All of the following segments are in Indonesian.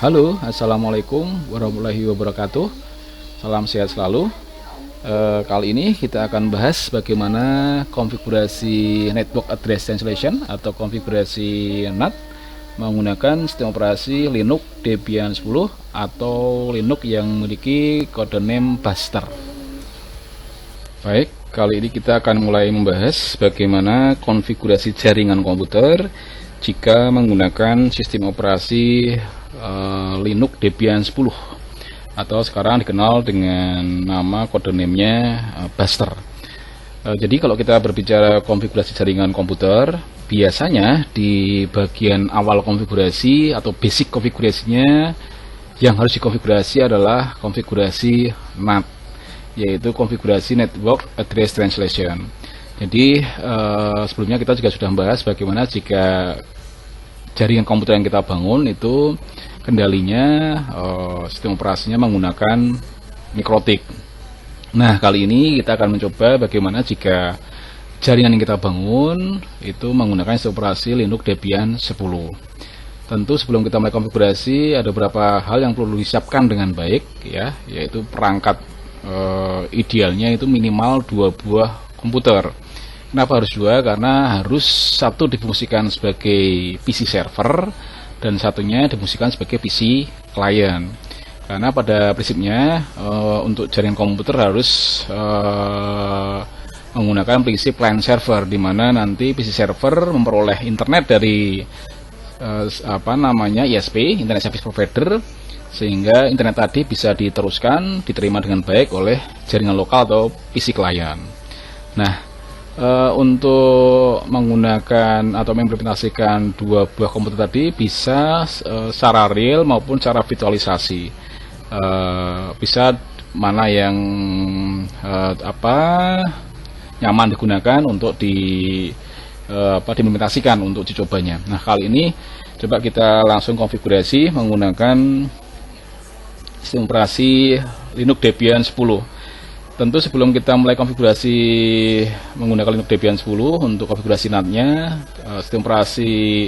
Halo, assalamualaikum warahmatullahi wabarakatuh. Salam sehat selalu. Kali ini kita akan bahas bagaimana konfigurasi Network Address Translation atau konfigurasi NAT menggunakan sistem operasi Linux Debian 10 atau Linux yang memiliki kode name Buster. Baik, kali ini kita akan mulai membahas bagaimana konfigurasi jaringan komputer jika menggunakan sistem operasi Linux Debian 10 atau sekarang dikenal dengan nama kode name-nya Buster. Jadi kalau kita berbicara konfigurasi jaringan komputer, biasanya di bagian awal konfigurasi atau basic konfigurasinya yang harus dikonfigurasi adalah konfigurasi NAT, yaitu konfigurasi Network Address Translation. Jadi sebelumnya kita juga sudah membahas bagaimana jika jaringan komputer yang kita bangun itu kendalinya sistem operasinya menggunakan mikrotik. Nah, kali ini kita akan mencoba bagaimana jika jaringan yang kita bangun itu menggunakan sistem operasi Linux Debian 10. Tentu sebelum kita mulai konfigurasi ada beberapa hal yang perlu disiapkan dengan baik, ya, yaitu perangkat idealnya itu minimal 2 buah komputer. Kenapa harus 2? Karena harus satu difungsikan sebagai PC server dan satunya difungsikan sebagai PC client. Karena pada prinsipnya untuk jaringan komputer harus menggunakan prinsip client server, di mana nanti PC server memperoleh internet dari ISP, Internet Service Provider, sehingga internet tadi bisa diterima dengan baik oleh jaringan lokal atau PC client. Nah, untuk menggunakan atau mengimplementasikan 2 buah komputer tadi bisa secara real maupun secara virtualisasi. Bisa mana yang nyaman digunakan untuk diimplementasikan untuk dicobanya. Nah, kali ini coba kita langsung konfigurasi menggunakan sistem operasi Linux Debian 10. Tentu sebelum kita mulai konfigurasi menggunakan Linux Debian 10 untuk konfigurasi NAT-nya, sistem operasi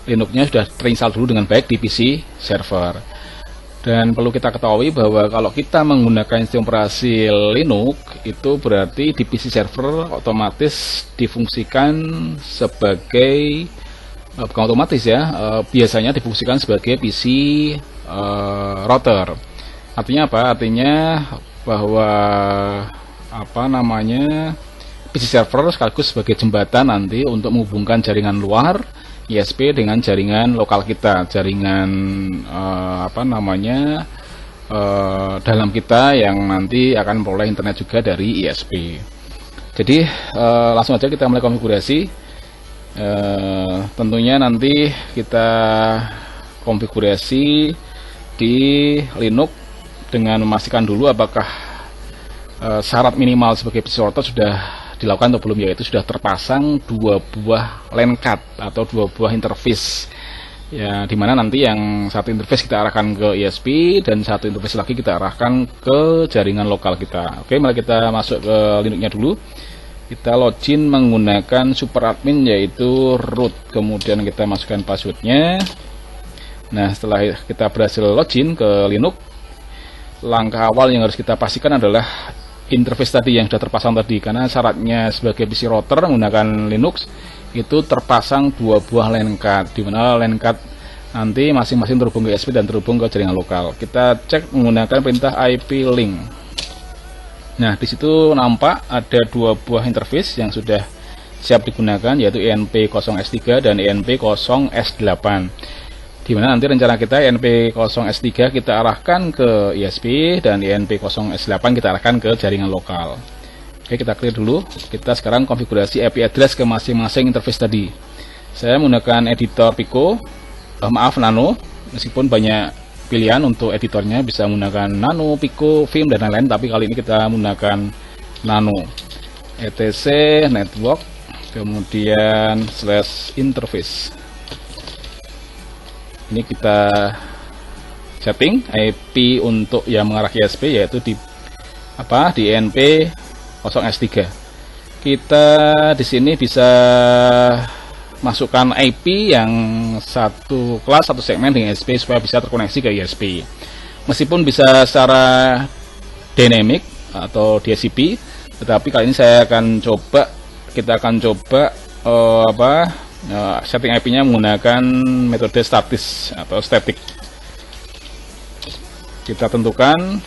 Linux-nya sudah terinstall dulu dengan baik di PC server. Dan perlu kita ketahui bahwa kalau kita menggunakan sistem operasi Linux, itu berarti di PC server otomatis difungsikan sebagai, bukan otomatis ya, biasanya difungsikan sebagai PC router. Artinya apa? Artinya bahwa PC server sekaligus sebagai jembatan nanti untuk menghubungkan jaringan luar ISP dengan jaringan lokal kita, jaringan dalam kita yang nanti akan memperoleh internet juga dari ISP. Jadi langsung aja kita mulai konfigurasi. Tentunya nanti kita konfigurasi di Linux dengan memastikan dulu apakah syarat minimal sebagai PC router sudah dilakukan atau belum, yaitu sudah terpasang 2 buah LAN card atau 2 buah interface, ya, dimana nanti yang satu interface kita arahkan ke ISP dan satu interface lagi kita arahkan ke jaringan lokal kita. Oke, mari kita masuk ke Linux-nya dulu. Kita login menggunakan super admin, yaitu root, kemudian kita masukkan passwordnya. Nah, setelah kita berhasil login ke Linux, langkah awal yang harus kita pastikan adalah interface tadi yang sudah terpasang tadi, karena syaratnya sebagai PC router menggunakan Linux itu terpasang 2 buah LAN card, di mana LAN card nanti masing-masing terhubung ke ISP dan terhubung ke jaringan lokal. Kita cek menggunakan perintah IP link. Nah, di situ nampak ada 2 buah interface yang sudah siap digunakan, yaitu ENP0S3 dan ENP0S8. Di mana nanti rencana kita ENP0S3 kita arahkan ke ISP dan ENP0S8 kita arahkan ke jaringan lokal. Oke, kita clear dulu. Kita sekarang konfigurasi IP address ke masing-masing interface tadi. Saya menggunakan editor Pico, Nano, meskipun banyak pilihan untuk editornya, bisa menggunakan Nano, Pico, Vim dan lain-lain, tapi kali ini kita menggunakan Nano. etc network kemudian /interface. Ini kita setting IP untuk yang mengarah ke ISP, yaitu di ENP0S3. Kita di sini bisa masukkan IP yang satu kelas satu segmen dengan ISP supaya bisa terkoneksi ke ISP. Meskipun bisa secara dynamic atau DHCP, tetapi kali ini kita akan coba setting IP-nya menggunakan metode statis atau static. Kita tentukan.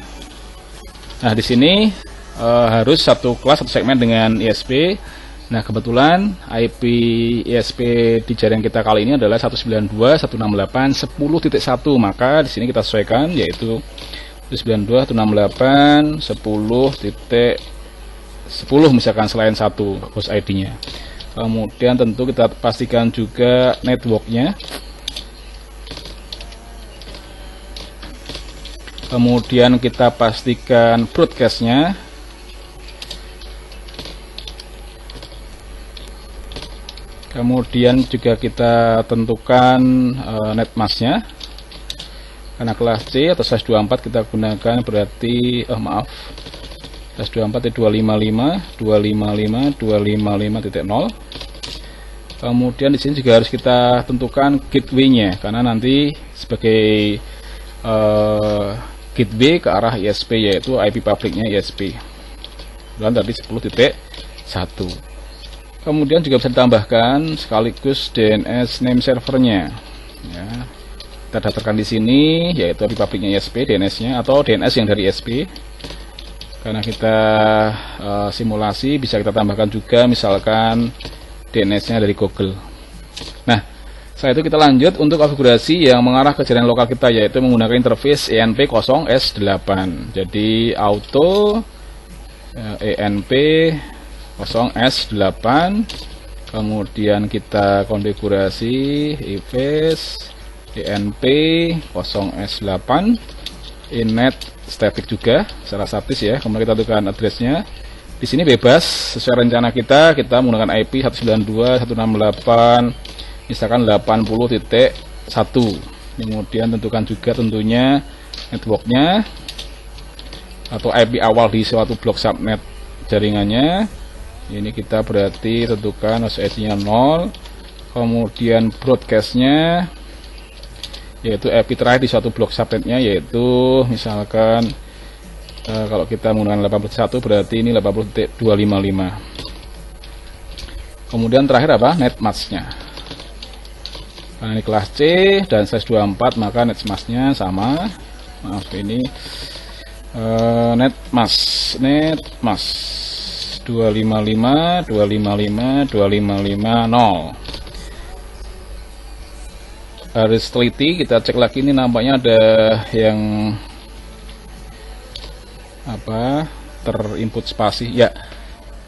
Nah, di sini harus satu kelas satu segmen dengan ISP. Nah, kebetulan IP ISP di jaringan kita kali ini adalah 192.168.10.1, maka di sini kita sesuaikan yaitu 192.168.10.10 misalkan selain satu host ID-nya. Kemudian tentu kita pastikan juga networknya. Kemudian kita pastikan broadcast-nya. Kemudian juga kita tentukan netmask-nya. Karena kelas C atau slash 24 kita gunakan berarti slash 24 255.255.255.0. Kemudian di sini juga harus kita tentukan gateway-nya karena nanti sebagai gateway ke arah ISP yaitu IP public-nya ISP. Dan tadi 10.1. Kemudian juga bisa ditambahkan sekaligus DNS name servernya. Ya, kita daftarkan di sini yaitu IP public-nya ISP, DNS-nya atau DNS yang dari ISP. Karena kita simulasi bisa kita tambahkan juga misalkan DNS-nya dari Google. Nah, setelah itu kita lanjut untuk konfigurasi yang mengarah ke jaringan lokal kita yaitu menggunakan interface ENP0S8. Jadi auto ENP0S8, kemudian kita konfigurasi IPS ENP0S8 innet static juga secara statis ya. Kemudian kita tentukan addressnya. Di sini bebas sesuai rencana kita menggunakan IP 192.168 misalkan 80.1. Kemudian tentukan juga tentunya networknya atau IP awal di suatu blok subnet jaringannya. Ini kita berarti tentukan host ID-nya 0. Kemudian broadcast-nya yaitu IP terakhir di suatu blok subnetnya yaitu misalkan kalau kita menggunakan 81 berarti ini 80.255. Kemudian terakhir apa? Netmask-nya. Nah, ini kelas C dan slash 24 maka netmask-nya sama. Maaf ini netmask 255.255.255.0. Harus teliti, kita cek lagi ini nampaknya ada yang terinput spasi ya.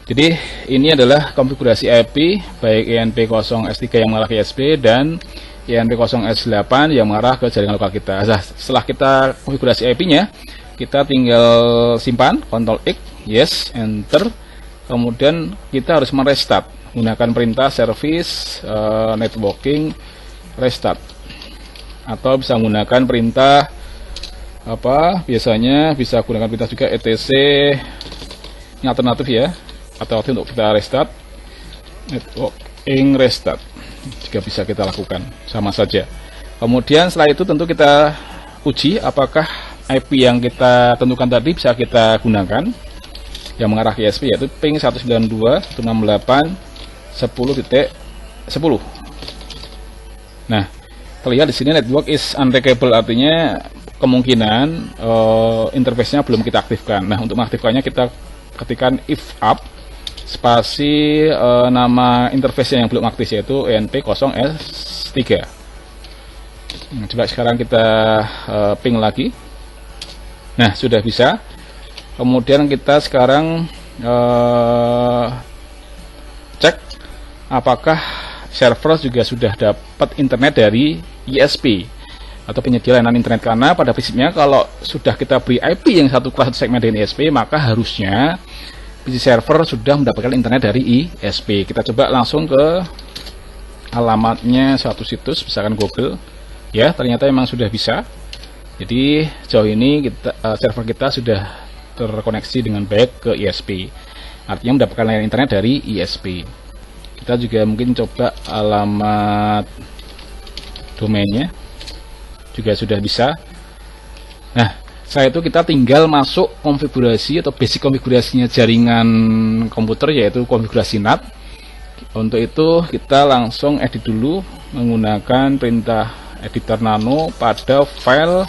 Jadi ini adalah konfigurasi IP baik ENP0S3 yang mengarah ke ISP dan ENP0S8 yang mengarah ke jaringan lokal kita. Nah, setelah kita konfigurasi IP-nya, kita tinggal simpan, Ctrl X, yes, enter. Kemudian kita harus merestart menggunakan perintah service networking restart, atau bisa menggunakan perintah biasanya bisa gunakan perintah juga etc. Ini alternatif ya, alternatif untuk kita restart networking restart juga bisa kita lakukan sama saja. Kemudian setelah itu tentu kita uji apakah IP yang kita tentukan tadi bisa kita gunakan yang mengarah ke ISP yaitu ping 192.168.10.10. Nah, terlihat di sini network is unreachable, artinya kemungkinan interface-nya belum kita aktifkan. Nah, untuk mengaktifkannya kita ketikkan if up spasi nama interface yang belum aktif yaitu ENP0S3. Nah, coba sekarang kita ping lagi. Nah, sudah bisa. Kemudian kita sekarang cek apakah server juga sudah dapat internet dari ISP atau penyedia layanan internet, karena pada prinsipnya kalau sudah kita beri IP yang satu kelas segmen dari ISP maka harusnya PC server sudah mendapatkan internet dari ISP. Kita coba langsung ke alamatnya suatu situs misalkan Google ya, ternyata memang sudah bisa. Jadi sejauh ini server kita sudah terkoneksi dengan baik ke ISP, artinya mendapatkan layanan internet dari ISP. Kita juga mungkin coba alamat domainnya juga sudah bisa. Nah, setelah itu kita tinggal masuk konfigurasi atau basic konfigurasinya jaringan komputer, yaitu konfigurasi NAT. Untuk itu kita langsung edit dulu menggunakan perintah editor nano pada file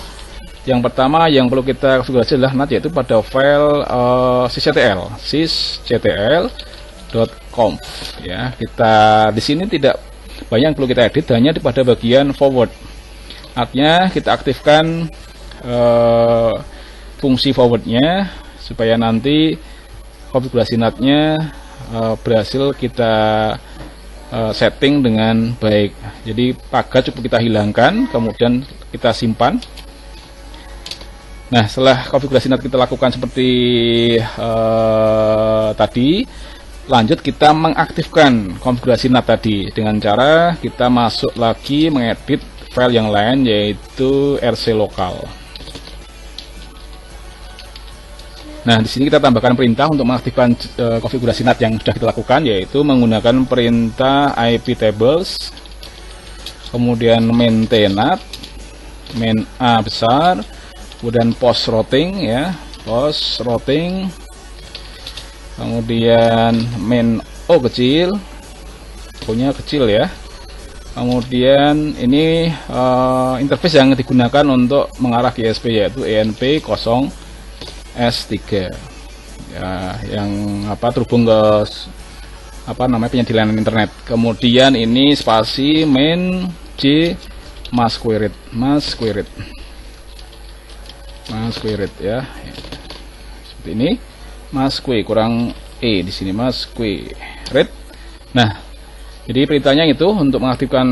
yang pertama yang perlu kita konfigurasi adalah NAT, yaitu pada file sysctl.conf ya. Kita di sini tidak banyak yang perlu kita edit, hanya pada bagian forward. Artinya kita aktifkan fungsi forwardnya supaya nanti konfigurasi NAT-nya berhasil kita setting dengan baik. Jadi pagar cukup kita hilangkan, kemudian kita simpan. Nah, setelah konfigurasi NAT kita lakukan seperti tadi, lanjut kita mengaktifkan konfigurasi NAT tadi dengan cara kita masuk lagi mengedit file yang lain, yaitu rc lokal. Nah, di sini kita tambahkan perintah untuk mengaktifkan konfigurasi NAT yang sudah kita lakukan, yaitu menggunakan perintah iptables, kemudian maintainat, main a besar, kemudian post routing ya, post routing, kemudian main o kecil, punya kecil ya. Kemudian ini interface yang digunakan untuk mengarah ke ISP, yaitu ENP0S3 ya, yang terhubung ke penyediaan internet. Kemudian ini spasi main J masquerade ya, seperti ini, masque kurang e di sini, masquerade. Nah, jadi perintahnya itu untuk mengaktifkan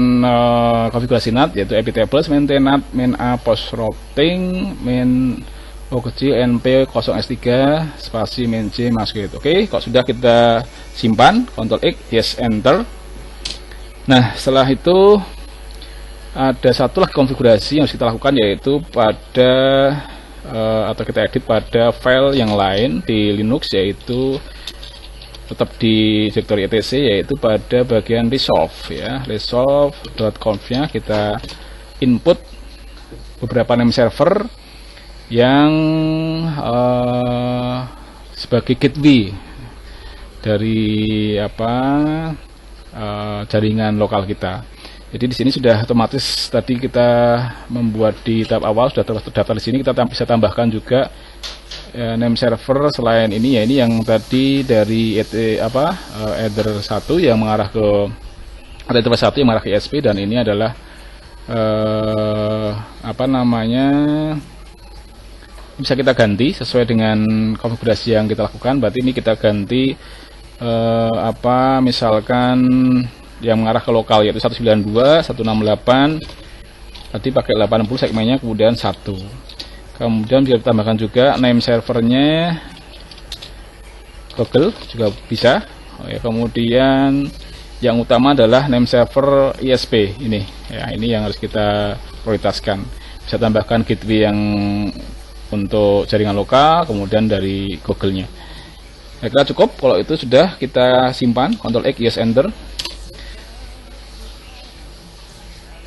konfigurasi NAT, yaitu iptables, maintainat, main a, post routing, main o kecil, np0s3 spasi main j masquerade. Oke, kalau sudah kita simpan, Ctrl X, yes, enter. Nah, setelah itu ada satu lagi konfigurasi yang harus kita lakukan, yaitu pada atau kita edit pada file yang lain di Linux, yaitu tetap di directory etc, yaitu pada bagian resolve ya, resolve.conf-nya kita input beberapa name server yang sebagai gateway dari jaringan lokal kita. Jadi di sini sudah otomatis tadi kita membuat di tab awal sudah terdaftar di sini. Kita bisa tambahkan juga name server selain ini ya, ini yang tadi dari header 1 yang mengarah ke header 1 yang mengarah ke ISP, dan ini adalah bisa kita ganti sesuai dengan konfigurasi yang kita lakukan. Berarti ini kita ganti misalkan yang mengarah ke lokal, yaitu 192.168, tadi pakai 80 segmennya, kemudian 1. Kemudian bisa ditambahkan juga name servernya Google juga bisa. Kemudian yang utama adalah name server ISP ini ya, ini yang harus kita prioritaskan. Bisa tambahkan gateway yang untuk jaringan lokal, kemudian dari Google-nya. Saya kira cukup. Kalau itu sudah kita simpan, Ctrl X, yes, enter.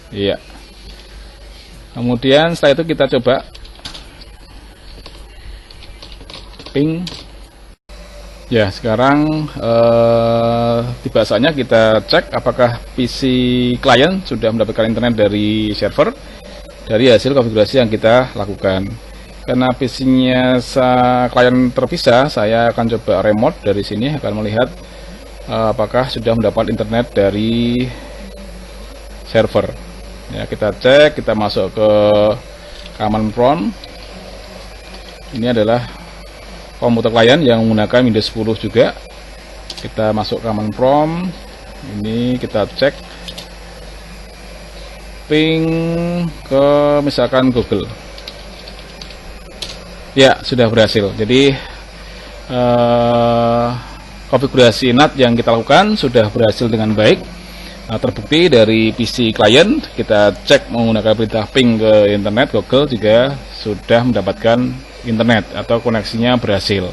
Iya. Kemudian setelah itu kita coba ping. Ya, sekarang tiba saatnya kita cek apakah PC klien sudah mendapatkan internet dari server dari hasil konfigurasi yang kita lakukan. Karena PC-nya klien terpisah, saya akan coba remote dari sini, akan melihat apakah sudah mendapat internet dari server. Ya, kita cek, kita masuk ke command prompt. Ini adalah komputer klien yang menggunakan Windows 10 juga. Kita masuk command prompt. Ini kita cek ping ke misalkan Google. Ya, sudah berhasil. Jadi konfigurasi NAT yang kita lakukan sudah berhasil dengan baik. Terbukti dari PC klien, kita cek menggunakan perintah ping ke internet, Google juga sudah mendapatkan internet atau koneksinya berhasil.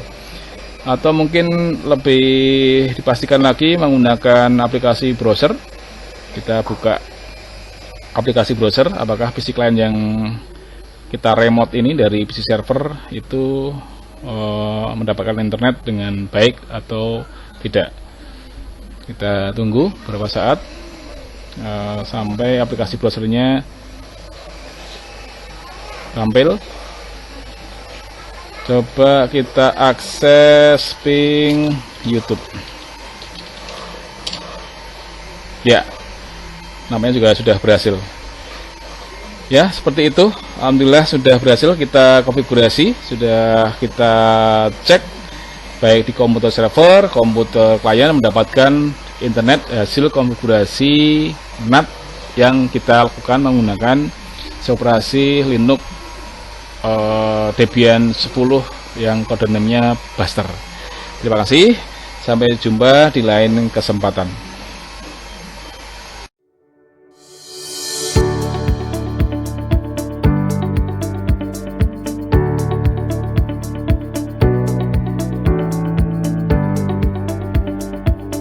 atau mungkin lebih dipastikan lagi menggunakan aplikasi browser. Kita buka aplikasi browser, apakah PC client yang kita remote ini dari PC server itu mendapatkan internet dengan baik atau tidak. Kita tunggu beberapa saat sampai aplikasi browsernya tampil. Coba kita akses ping YouTube. Ya, namanya juga sudah berhasil. Ya, seperti itu. Alhamdulillah sudah berhasil kita konfigurasi, sudah kita cek baik di komputer server, komputer klien mendapatkan internet hasil konfigurasi NAT yang kita lakukan menggunakan operasi Linux Debian 10 yang kode namanya Buster. Terima kasih, sampai jumpa di lain kesempatan.